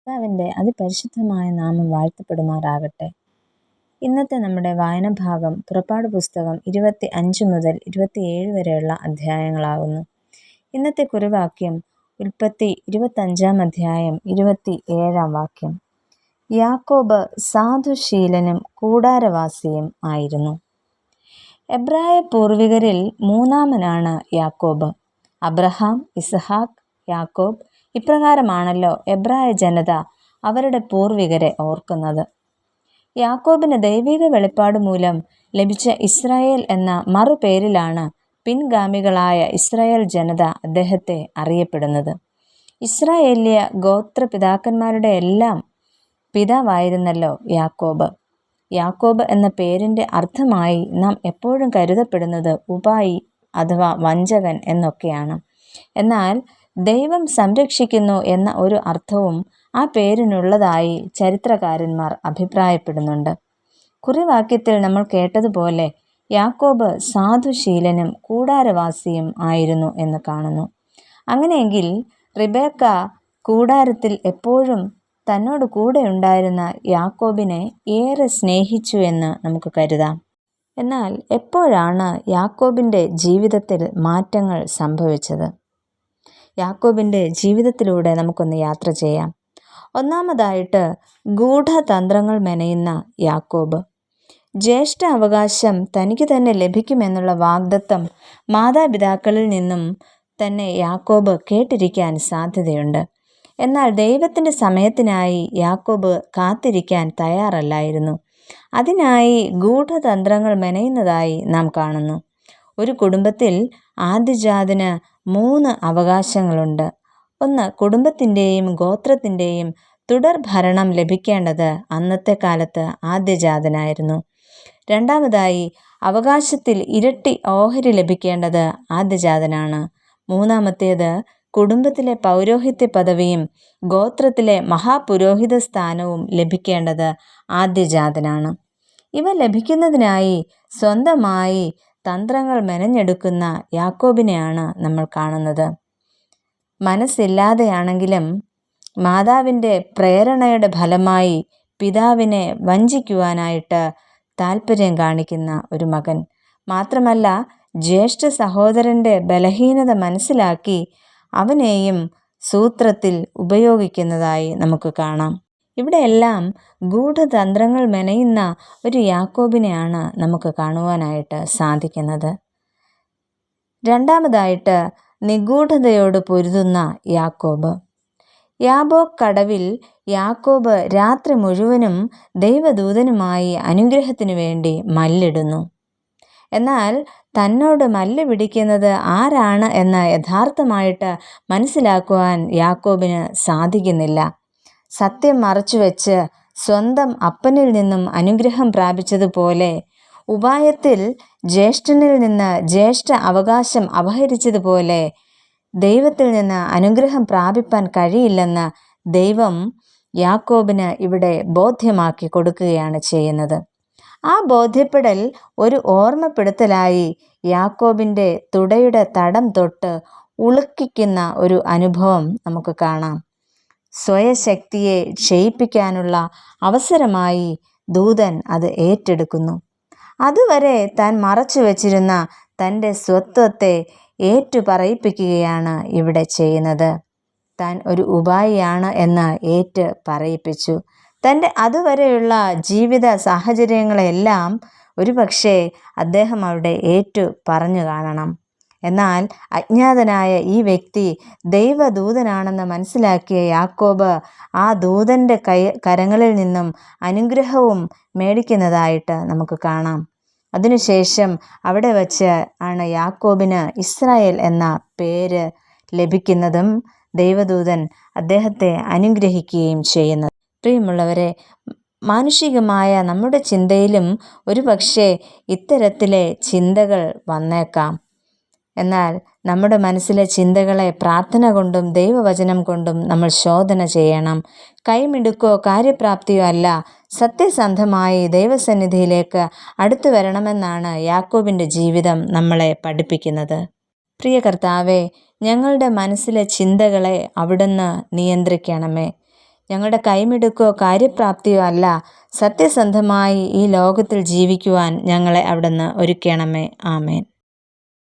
കർത്താവിൻ്റെ അതിപരിശുദ്ധമായ നാമം വാഴ്ത്തപ്പെടുമാറാകട്ടെ. ഇന്നത്തെ നമ്മുടെ വായന ഭാഗം പുറപ്പാട് പുസ്തകം 25 മുതൽ 27 വരെയുള്ള അധ്യായങ്ങളാകുന്നു. ഇന്നത്തെ കുറിവാക്യം ഉൽപ്പത്തി 25-ാം അധ്യായം 27-ാം വാക്യം. യാക്കോബ് സാധുശീലനും കൂടാരവാസിയും ആയിരുന്നു. എബ്രായ പൂർവികരിൽ മൂന്നാമനാണ് യാക്കോബ്. അബ്രഹാം, ഇസ്ഹാക്ക്, യാക്കോബ്, ഇപ്രകാരമാണല്ലോ എബ്രായ ജനത അവരുടെ പൂർവികരെ ഓർക്കുന്നത്. യാക്കോബിന് ദൈവിക വെളിപ്പാട് മൂലം ലഭിച്ച ഇസ്രായേൽ എന്ന മറുപേരിലാണ് പിൻഗാമികളായ ഇസ്രായേൽ ജനത അദ്ദേഹത്തെ അറിയപ്പെടുന്നത്. ഇസ്രായേല്യ ഗോത്രപിതാക്കന്മാരുടെ എല്ലാം പിതാവായിരുന്നല്ലോ യാക്കോബ്. യാക്കോബ് എന്ന പേരിൻ്റെ അർത്ഥമായി നാം എപ്പോഴും കരുതപ്പെടുന്നത് ഉപായി അഥവാ വഞ്ചകൻ എന്നൊക്കെയാണ്. എന്നാൽ ദൈവം സംരക്ഷിക്കുന്നു എന്ന ഒരു അർത്ഥവും ആ പേരിനുള്ളതായി ചരിത്രകാരന്മാർ അഭിപ്രായപ്പെടുന്നുണ്ട്. കുറിവാക്യത്തിൽ നമ്മൾ കേട്ടതുപോലെ യാക്കോബ് സാധുശീലനും കൂടാരവാസിയും ആയിരുന്നു എന്ന് കാണുന്നു. അങ്ങനെയെങ്കിൽ റിബേക്ക കൂടാരത്തിൽ എപ്പോഴും തന്നോട് കൂടെ ഉണ്ടായിരുന്ന യാക്കോബിനെ ഏറെ സ്നേഹിച്ചു എന്ന് നമുക്ക് കരുതാം. എന്നാൽ എപ്പോഴാണ് യാക്കോബിൻ്റെ ജീവിതത്തിൽ മാറ്റങ്ങൾ സംഭവിച്ചത്? യാക്കോബിൻ്റെ ജീവിതത്തിലൂടെ നമുക്കൊന്ന് യാത്ര ചെയ്യാം. ഒന്നാമതായിട്ട് ഗൂഢതന്ത്രങ്ങൾ മെനയുന്ന യാക്കോബ്. ജ്യേഷ്ഠ അവകാശം തനിക്ക് തന്നെ ലഭിക്കുമെന്നുള്ള വാഗ്ദത്തം മാതാപിതാക്കളിൽ നിന്നും തന്നെ യാക്കോബ് കേട്ടിരിക്കാൻ സാധ്യതയുണ്ട്. എന്നാൽ ദൈവത്തിൻ്റെ സമയത്തിനായി യാക്കോബ് കാത്തിരിക്കാൻ തയ്യാറല്ലായിരുന്നു. അതിനായി ഗൂഢതന്ത്രങ്ങൾ മെനയുന്നതായി നാം കാണുന്നു. ഒരു കുടുംബത്തിൽ ആദ്യജാതന് 3 അവകാശങ്ങളുണ്ട്. ഒന്ന്, കുടുംബത്തിൻ്റെയും ഗോത്രത്തിൻ്റെയും തുടർ ഭരണം ലഭിക്കേണ്ടത് അന്നത്തെ കാലത്ത് ആദ്യജാതനായിരുന്നു. രണ്ടാമതായി, അവകാശത്തിൽ ഇരട്ടി ഓഹരി ലഭിക്കേണ്ടത് ആദ്യജാതനാണ്. മൂന്നാമത്തേത്, കുടുംബത്തിലെ പൗരോഹിത്യ പദവിയും ഗോത്രത്തിലെ മഹാപുരോഹിത സ്ഥാനവും ലഭിക്കേണ്ടത് ആദ്യജാതനാണ്. ഇവ ലഭിക്കുന്നതിനായി സ്വന്തമായി തന്ത്രങ്ങൾ മെനഞ്ഞെടുക്കുന്ന യാക്കോബിനെയാണ് നമ്മൾ കാണുന്നത്. മനസ്സില്ലാതെയാണെങ്കിലും മാതാവിൻ്റെ പ്രേരണയുടെ ഫലമായി പിതാവിനെ വഞ്ചിക്കുവാനായിട്ട് താല്പര്യം കാണിക്കുന്ന ഒരു മകൻ. മാത്രമല്ല, ജ്യേഷ്ഠ സഹോദരൻ്റെ ബലഹീനത മനസ്സിലാക്കി അവനെയും സൂത്രത്തിൽ ഉപയോഗിക്കുന്നതായി നമുക്ക് കാണാം. ഇവിടെയെല്ലാം ഗൂഢതന്ത്രങ്ങൾ മെനയുന്ന ഒരു യാക്കോബിനെയാണ് നമുക്ക് കാണുവാനായിട്ട് സാധിക്കുന്നത്. രണ്ടാമതായിട്ട്, നിഗൂഢതയോട് പൊരുതുന്ന യാക്കോബ്. യാബോക്ക് കടവിൽ യാക്കോബ് രാത്രി മുഴുവനും ദൈവദൂതനുമായി അനുഗ്രഹത്തിനു വേണ്ടി മല്ലിടുന്നു. എന്നാൽ തന്നോട് മല്ല് പിടിക്കുന്നത് ആരാണ് എന്ന് യഥാർത്ഥമായിട്ട് മനസ്സിലാക്കുവാൻ യാക്കോബിന് സാധിക്കുന്നില്ല. സത്യം മറച്ചുവെച്ച് സ്വന്തം അപ്പനിൽ നിന്നും അനുഗ്രഹം പ്രാപിച്ചതുപോലെ ഉപായത്തിൽ ജ്യേഷ്ഠനിൽ നിന്ന് ജ്യേഷ്ഠ അവകാശം അപഹരിച്ചതുപോലെ ദൈവത്തിൽ നിന്ന് അനുഗ്രഹം പ്രാപിപ്പാൻ കഴിയില്ലെന്ന് ദൈവം യാക്കോബിന് ഇവിടെ ബോധ്യമാക്കി കൊടുക്കുകയാണ് ചെയ്യുന്നത്. ആ ബോധ്യപ്പെടൽ ഒരു ഓർമ്മപ്പെടുത്തലായി യാക്കോബിൻ്റെ തുടയുടെ തടം തൊട്ട് ഉളുക്കിക്കുന്ന ഒരു അനുഭവം നമുക്ക് കാണാം. സ്വയശക്തിയെ ക്ഷയിപ്പിക്കാനുള്ള അവസരമായി ദൂതൻ അത് ഏറ്റെടുക്കുന്നു. അതുവരെ താൻ മറച്ചു വച്ചിരുന്ന തൻ്റെ സ്വത്വത്തെ ഏറ്റുപറയിപ്പിക്കുകയാണ് ഇവിടെ ചെയ്യുന്നത്. താൻ ഒരു ഉപായിയാണ് എന്ന് ഏറ്റ് പറയിപ്പിച്ചു. തൻ്റെ അതുവരെയുള്ള ജീവിത സാഹചര്യങ്ങളെല്ലാം ഒരുപക്ഷെ അദ്ദേഹം അവിടെ ഏറ്റു പറഞ്ഞു കാണണം. എന്നാൽ അജ്ഞാതനായ ഈ വ്യക്തി ദൈവദൂതനാണെന്ന് മനസ്സിലാക്കിയ യാക്കോബ് ആ ദൂതൻ്റെ കരങ്ങളിൽ നിന്നും അനുഗ്രഹവും മേടിക്കുന്നതായിട്ട് നമുക്ക് കാണാം. അതിനുശേഷം അവിടെ വച്ച് ആണ് യാക്കോബിന് ഇസ്രായേൽ എന്ന പേര് ലഭിക്കുന്നതും ദൈവദൂതൻ അദ്ദേഹത്തെ അനുഗ്രഹിക്കുകയും ചെയ്യുന്നത്. പ്രിയമുള്ളവരെ, മാനുഷികമായ നമ്മുടെ ചിന്തയിലും ഒരുപക്ഷെ ഇത്തരത്തിലെ ചിന്തകൾ വന്നേക്കാം. എന്നാൽ നമ്മുടെ മനസ്സിലെ ചിന്തകളെ പ്രാർത്ഥന കൊണ്ടും ദൈവവചനം കൊണ്ടും നമ്മൾ ശോധന ചെയ്യണം. കൈമിടുക്കോ കാര്യപ്രാപ്തിയോ അല്ല, സത്യസന്ധമായി ദൈവസന്നിധിയിലേക്ക് അടുത്തു വരണമെന്നാണ് യാക്കോബിൻ്റെ ജീവിതം നമ്മളെ പഠിപ്പിക്കുന്നത്. പ്രിയ കർത്താവേ, ഞങ്ങളുടെ മനസ്സിലെ ചിന്തകളെ അവിടുന്ന് നിയന്ത്രിക്കണമേ. ഞങ്ങളുടെ കൈമിടുക്കോ കാര്യപ്രാപ്തിയോ അല്ല, സത്യസന്ധമായി ഈ ലോകത്തിൽ ജീവിക്കുവാൻ ഞങ്ങളെ അവിടുന്ന് ഒരുക്കണമേ. ആമേൻ.